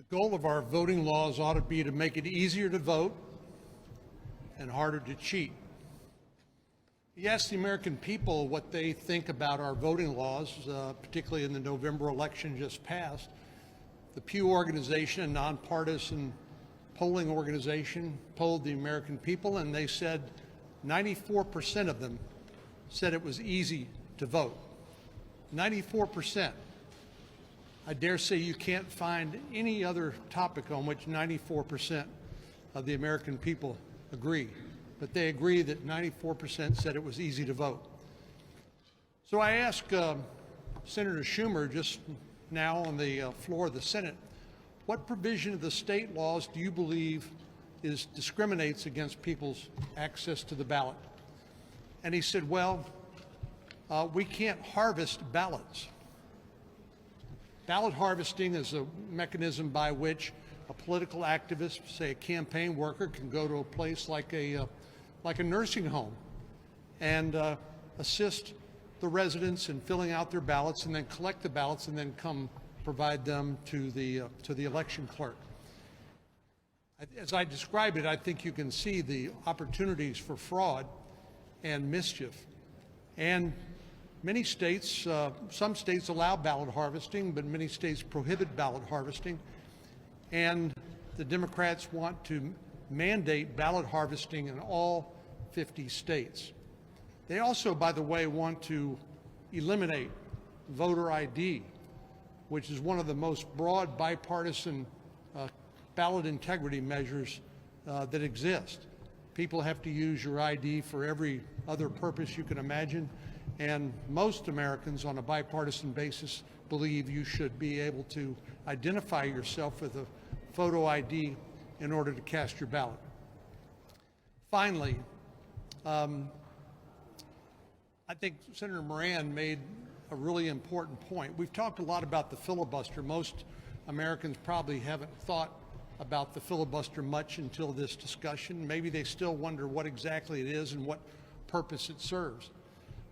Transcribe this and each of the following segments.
The goal of our voting laws ought to be to make it easier to vote and harder to cheat. You ask the American people what they think about our voting laws, particularly in the November election just passed. The Pew organization, a nonpartisan polling organization, polled the American people, and they said 94% of them said it was easy to vote. 94%. I dare say you can't find any other topic on which 94% of the American people agree. But they agree that 94% said it was easy to vote. So I asked Senator Schumer just now on the floor of the Senate, what provision of the state laws do you believe discriminates against people's access to the ballot? And he said, well, we can't harvest ballots. Ballot harvesting is a mechanism by which a political activist, say a campaign worker, can go to a place like a nursing home and assist the residents in filling out their ballots and then collect the ballots and then come provide them to the election clerk. As I described it, I think you can see the opportunities for fraud and mischief. And many states, some states allow ballot harvesting, but many states prohibit ballot harvesting. And the Democrats want to mandate ballot harvesting in all 50 states. They also, by the way, want to eliminate voter ID, which is one of the most broad bipartisan ballot integrity measures that exist. People have to use your ID for every other purpose you can imagine, and most Americans on a bipartisan basis believe you should be able to identify yourself with a photo ID in order to cast your ballot. Finally, I think Senator Moran made a really important point. We've talked a lot about the filibuster. Most Americans probably haven't thought about the filibuster much until this discussion. Maybe they still wonder what exactly it is and what purpose it serves.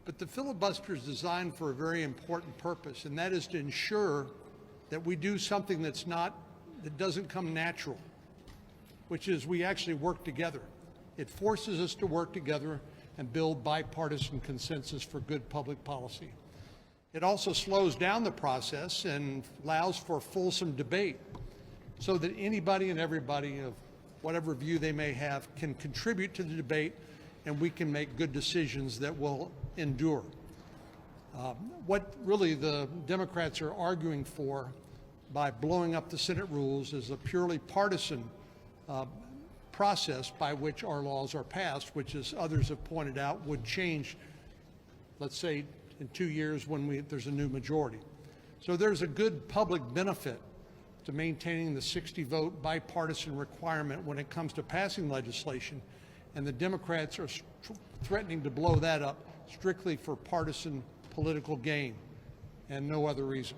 But the filibuster is designed for a very important purpose, and that is to ensure that we do something that doesn't come natural, which is we actually work together. It forces us to work together and build bipartisan consensus for good public policy. It also slows down the process and allows for fulsome debate so that anybody and everybody of whatever view they may have can contribute to the debate, and we can make good decisions that will endure. What really the Democrats are arguing for by blowing up the Senate rules is a purely partisan process by which our laws are passed, which, as others have pointed out, would change, let's say, in 2 years when there's a new majority. So there's a good public benefit to maintaining the 60-vote bipartisan requirement when it comes to passing legislation, and the Democrats are threatening to blow that up strictly for partisan political gain and no other reason.